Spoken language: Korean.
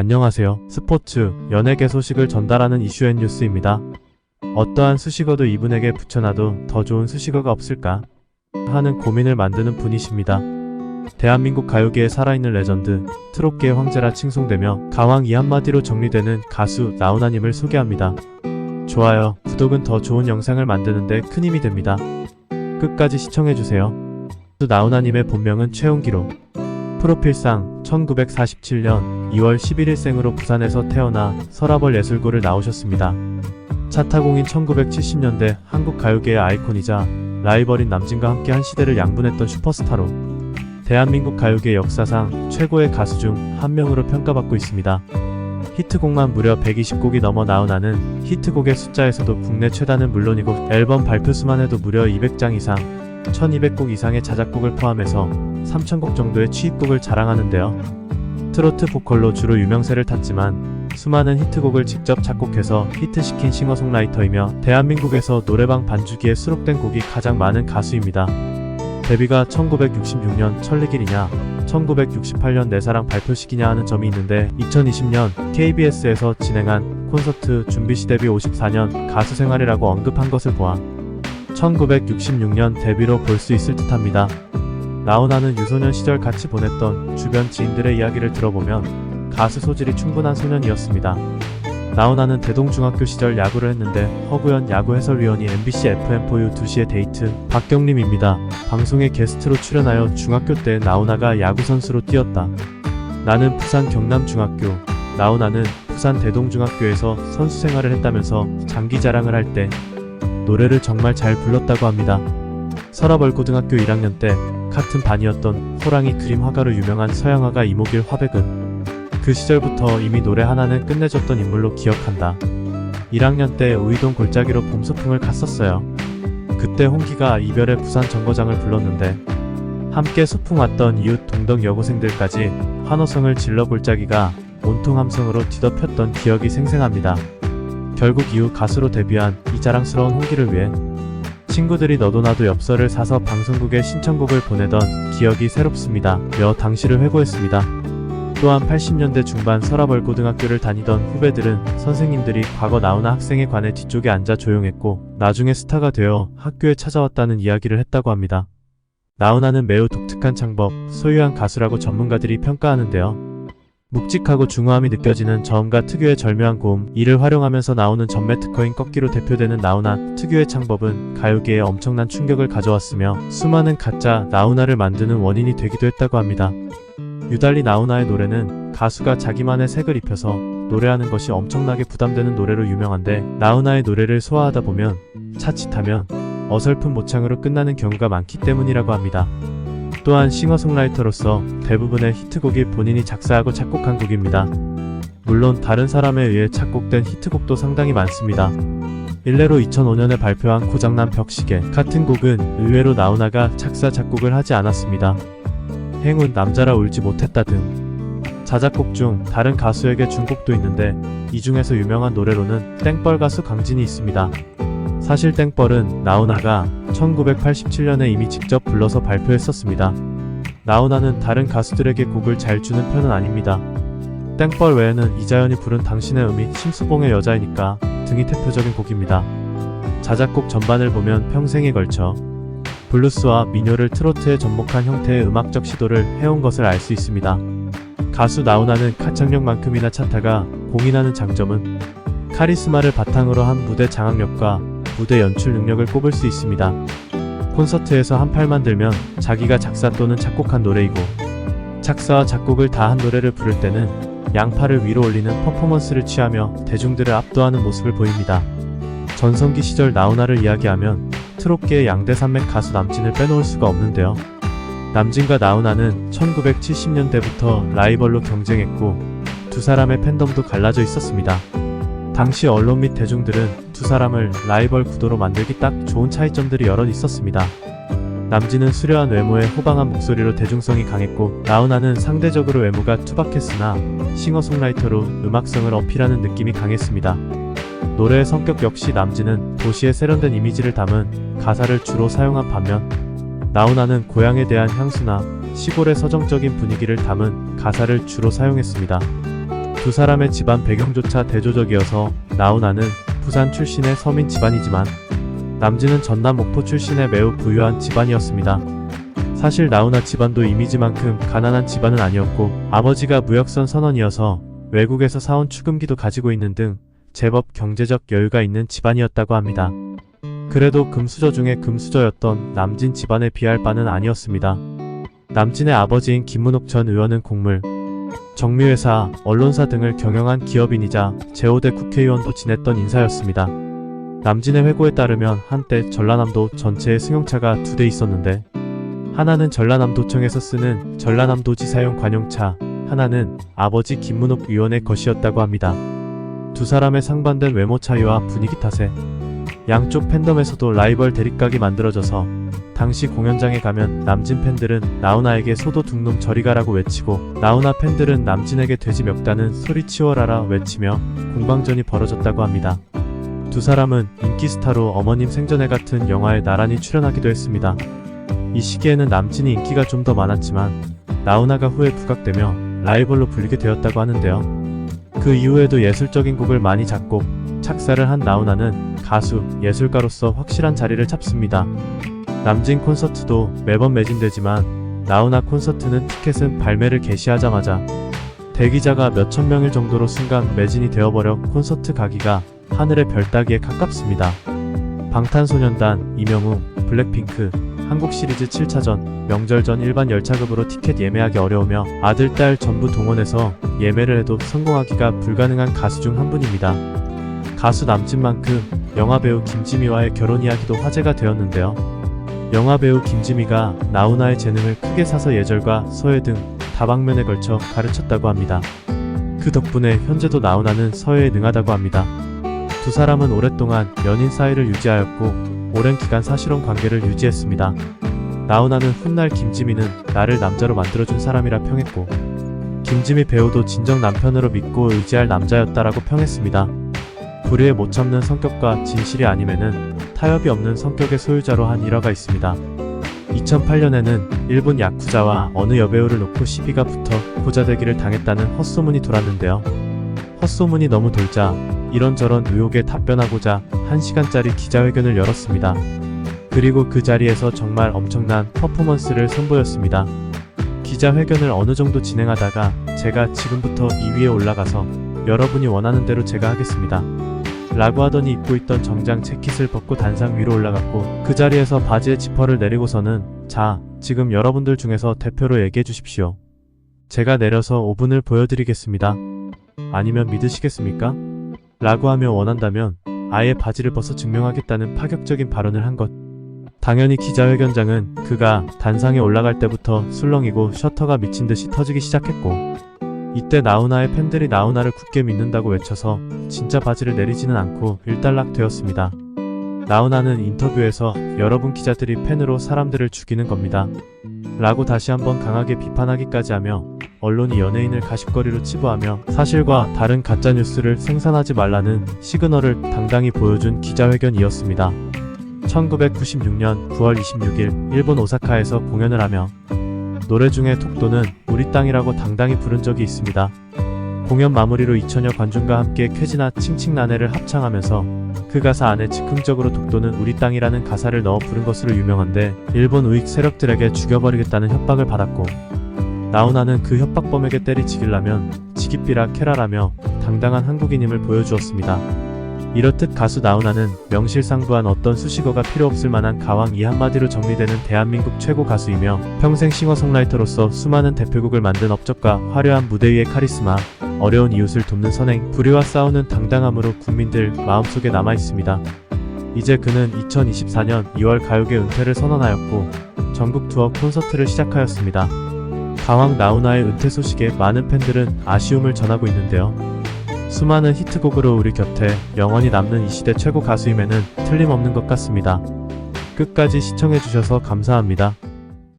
안녕하세요. 스포츠, 연예계 소식을 전달하는 이슈앤뉴스입니다. 어떠한 수식어도 이분에게 붙여놔도 더 좋은 수식어가 없을까 하는 고민을 만드는 분이십니다. 대한민국 가요계의 살아있는 레전드, 트롯계의 황제라 칭송되며 가왕 이 한마디로 정리되는 가수 나훈아님을 소개합니다. 좋아요, 구독은 더 좋은 영상을 만드는데 큰 힘이 됩니다. 끝까지 시청해주세요. 나훈아님의 본명은 최홍기로, 프로필상 1947년 2월 11일생으로 부산에서 태어나 서라벌 예술고를 나오셨습니다. 차타공인 1970년대 한국 가요계의 아이콘이자 라이벌인 남진과 함께 한 시대를 양분했던 슈퍼스타로 대한민국 가요계 역사상 최고의 가수 중 한 명으로 평가받고 있습니다. 히트곡만 무려 120곡이 넘어 나훈아는 히트곡의 숫자에서도 국내 최다는 물론이고 앨범 발표 수만 해도 무려 200장 이상, 1200곡 이상의 자작곡을 포함해서 3000곡 정도의 취입곡을 자랑하는데요. 트로트 보컬로 주로 유명세를 탔지만 수많은 히트곡을 직접 작곡해서 히트시킨 싱어송라이터이며 대한민국에서 노래방 반주기에 수록된 곡이 가장 많은 가수입니다. 데뷔가 1966년 천리길이냐 1968년 내 사랑 발표식이냐 하는 점이 있는데 2020년 KBS에서 진행한 콘서트 준비시 데뷔 54년 가수 생활이라고 언급한 것을 보아 1966년 데뷔로 볼 수 있을 듯합니다. 나훈아는 유소년 시절 같이 보냈던 주변 지인들의 이야기를 들어보면 가수 소질이 충분한 소년이었습니다. 나훈아는 대동중학교 시절 야구를 했는데 허구현 야구 해설위원이 MBC FM4U 2시의 데이트 박경림입니다. 방송에 게스트로 출연하여 중학교 때 나훈아가 야구선수로 뛰었다. 나는 부산 경남중학교, 나훈아는 부산 대동중학교에서 선수 생활을 했다면서 장기 자랑을 할 때 노래를 정말 잘 불렀다고 합니다. 서라벌 고등학교 1학년 때 같은 반이었던 호랑이 그림 화가로 유명한 서양화가 이모길 화백은 그 시절부터 이미 노래 하나는 끝내줬던 인물로 기억한다. 1학년 때 우이동 골짜기로 봄소풍을 갔었어요. 그때 홍기가 이별의 부산 정거장을 불렀는데 함께 소풍 왔던 이웃 동덕 여고생들까지 환호성을 질러 골짜기가 온통 함성으로 뒤덮였던 기억이 생생합니다. 결국 이후 가수로 데뷔한 이 자랑스러운 홍기를 위해 친구들이 너도 나도 엽서를 사서 방송국에 신청곡을 보내던 기억이 새롭습니다. 며 당시를 회고했습니다. 또한 80년대 중반 서라벌 고등학교를 다니던 후배들은 선생님들이 과거 나훈아 학생에 관해 뒤쪽에 앉아 조용했고 나중에 스타가 되어 학교에 찾아왔다는 이야기를 했다고 합니다. 나훈아는 매우 독특한 창법, 소유한 가수라고 전문가들이 평가하는데요. 묵직하고 중후함이 느껴지는 저음과 특유의 절묘한 고음, 이를 활용하면서 나오는 전매 특허인 꺾기로 대표되는 나훈아 특유의 창법은 가요계에 엄청난 충격을 가져왔으며 수많은 가짜 나훈아를 만드는 원인이 되기도 했다고 합니다. 유달리 나훈아의 노래는 가수가 자기만의 색을 입혀서 노래하는 것이 엄청나게 부담되는 노래로 유명한데 나훈아의 노래를 소화하다 보면 차칫하면 어설픈 모창으로 끝나는 경우가 많기 때문이라고 합니다. 또한 싱어송라이터로서 대부분의 히트곡이 본인이 작사하고 작곡한 곡입니다. 물론 다른 사람에 의해 작곡된 히트곡도 상당히 많습니다. 일례로 2005년에 발표한 고장난 벽시계 같은 곡은 의외로 나훈아가 작사 작곡을 하지 않았습니다. 행운, 남자라 울지 못했다 등 자작곡 중 다른 가수에게 준 곡도 있는데 이 중에서 유명한 노래로는 땡벌 가수 강진이 있습니다. 사실 땡벌은 나훈아가 1987년에 이미 직접 불러서 발표했었습니다. 나훈아는 다른 가수들에게 곡을 잘 주는 편은 아닙니다. 땡벌 외에는 이자연이 부른 당신의 음이 심수봉의 여자이니까 등이 대표적인 곡입니다. 자작곡 전반을 보면 평생에 걸쳐 블루스와 민요를 트로트에 접목한 형태의 음악적 시도를 해온 것을 알 수 있습니다. 가수 나훈아는 가창력만큼이나 찬타가 공인하는 장점은 카리스마를 바탕으로 한 무대 장악력과 무대 연출 능력을 꼽을 수 있습니다. 콘서트에서 한 팔만 들면 자기가 작사 또는 작곡한 노래이고 작사와 작곡을 다 한 노래를 부를 때는 양팔을 위로 올리는 퍼포먼스를 취하며 대중들을 압도하는 모습을 보입니다. 전성기 시절 나훈아를 이야기하면 트롯계의 양대 산맥 가수 남진을 빼놓을 수가 없는데요. 남진과 나훈아는 1970년대부터 라이벌로 경쟁했고 두 사람의 팬덤도 갈라져 있었습니다. 당시 언론 및 대중들은 두 사람을 라이벌 구도로 만들기 딱 좋은 차이점들이 여럿 있었습니다. 남진은 수려한 외모에 호방한 목소리로 대중성이 강했고 나훈아는 상대적으로 외모가 투박했으나 싱어송라이터로 음악성을 어필하는 느낌이 강했습니다. 노래의 성격 역시 남진은 도시의 세련된 이미지를 담은 가사를 주로 사용한 반면 나훈아는 고향에 대한 향수나 시골의 서정적인 분위기를 담은 가사를 주로 사용했습니다. 두 사람의 집안 배경조차 대조적이어서 나훈아는 부산 출신의 서민 집안이지만 남진은 전남 목포 출신의 매우 부유한 집안이었습니다. 사실 나훈아 집안도 이미지만큼 가난한 집안은 아니었고 아버지가 무역선 선원이어서 외국에서 사온 축음기도 가지고 있는 등 제법 경제적 여유가 있는 집안이었다고 합니다. 그래도 금수저 중에 금수저였던 남진 집안에 비할 바는 아니었습니다. 남진의 아버지인 김문옥 전 의원은 곡물, 정미회사, 언론사 등을 경영한 기업인이자 제5대 국회의원도 지냈던 인사였습니다. 남진의 회고에 따르면 한때 전라남도 전체에 승용차가 2대 있었는데 하나는 전라남도청에서 쓰는 전라남도지사용 관용차, 하나는 아버지 김문옥 의원의 것이었다고 합니다. 두 사람의 상반된 외모 차이와 분위기 탓에 양쪽 팬덤에서도 라이벌 대립각이 만들어져서 당시 공연장에 가면 남진 팬들은 나훈아에게 소도 둥놈 저리 가라고 외치고 나훈아 팬들은 남진에게 돼지 멱다는 소리 치워라라 외치며 공방전이 벌어졌다고 합니다. 두 사람은 인기 스타로 어머님 생전에 같은 영화에 나란히 출연하기도 했습니다. 이 시기에는 남진이 인기가 좀 더 많았지만 나훈아가 후에 부각되며 라이벌로 불리게 되었다고 하는데요. 그 이후에도 예술적인 곡을 많이 작곡, 작사를 한 나훈아는 가수, 예술가로서 확실한 자리를 잡습니다. 남진 콘서트도 매번 매진되지만 나훈아 콘서트는 티켓은 발매를 개시하자마자 대기자가 몇천 명일 정도로 순간 매진이 되어버려 콘서트 가기가 하늘의 별 따기에 가깝습니다. 방탄소년단, 이명웅, 블랙핑크, 한국 시리즈 7차전, 명절 전 일반 열차급으로 티켓 예매하기 어려우며 아들, 딸 전부 동원해서 예매를 해도 성공하기가 불가능한 가수 중 한 분입니다. 가수 남진만큼 영화배우 김지미와의 결혼 이야기도 화제가 되었는데요. 영화배우 김지미가 나훈아의 재능을 크게 사서 예절과 서예 등 다방면에 걸쳐 가르쳤다고 합니다. 그 덕분에 현재도 나훈아는 서예에 능하다고 합니다. 두 사람은 오랫동안 연인 사이를 유지하였고 오랜 기간 사실혼 관계를 유지했습니다. 나훈아는 훗날 김지미는 나를 남자로 만들어준 사람이라 평했고 김지미 배우도 진정 남편으로 믿고 의지할 남자였다라고 평했습니다. 불의에 못 참는 성격과 진실이 아님에는 타협이 없는 성격의 소유자로 한 일화가 있습니다. 2008년에는 일본 야쿠자와 어느 여배우를 놓고 시비가 붙어 고자되기를 당했다는 헛소문이 돌았는데요. 헛소문이 너무 돌자 이런저런 의혹에 답변하고자 1시간짜리 기자회견을 열었습니다. 그리고 그 자리에서 정말 엄청난 퍼포먼스를 선보였습니다. 기자회견을 어느 정도 진행하다가 제가 지금부터 이 위에 올라가서 여러분이 원하는 대로 제가 하겠습니다. 라고 하더니 입고 있던 정장 재킷을 벗고 단상 위로 올라갔고 그 자리에서 바지의 지퍼를 내리고서는 자, 지금 여러분들 중에서 대표로 얘기해 주십시오. 제가 내려서 5분을 보여드리겠습니다. 아니면 믿으시겠습니까? 라고 하며 원한다면 아예 바지를 벗어 증명하겠다는 파격적인 발언을 한 것. 당연히 기자회견장은 그가 단상에 올라갈 때부터 술렁이고 셔터가 미친듯이 터지기 시작했고 이때 나훈아의 팬들이 나훈아를 굳게 믿는다고 외쳐서 진짜 바지를 내리지는 않고 일단락 되었습니다. 나훈아는 인터뷰에서 여러분 기자들이 팬으로 사람들을 죽이는 겁니다. 라고 다시 한번 강하게 비판하기까지 하며 언론이 연예인을 가십거리로 치부하며 사실과 다른 가짜뉴스를 생산하지 말라는 시그널을 당당히 보여준 기자회견이었습니다. 1996년 9월 26일 일본 오사카에서 공연을 하며 노래 중에 독도는 우리 땅이라고 당당히 부른 적이 있습니다. 공연 마무리로 2천여 관중과 함께 쾌지나 칭칭나네를 합창하면서 그 가사 안에 즉흥적으로 독도는 우리 땅이라는 가사를 넣어 부른 것으로 유명한데 일본 우익 세력들에게 죽여버리겠다는 협박을 받았고 나훈아는 그 협박범에게 때리 죽이려면 지깃비라 캐라라며 당당한 한국인임을 보여주었습니다. 이렇듯 가수 나훈아는 명실상부한 어떤 수식어가 필요 없을 만한 가왕 이 한마디로 정리되는 대한민국 최고 가수이며 평생 싱어송라이터로서 수많은 대표곡을 만든 업적과 화려한 무대 위의 카리스마, 어려운 이웃을 돕는 선행, 불의와 싸우는 당당함으로 국민들 마음속에 남아있습니다. 이제 그는 2024년 2월 가요계 은퇴를 선언하였고 전국 투어 콘서트를 시작하였습니다. 가왕 나훈아의 은퇴 소식에 많은 팬들은 아쉬움을 전하고 있는데요. 수많은 히트곡으로 우리 곁에 영원히 남는 이 시대 최고 가수임에는 틀림없는 것 같습니다. 끝까지 시청해주셔서 감사합니다.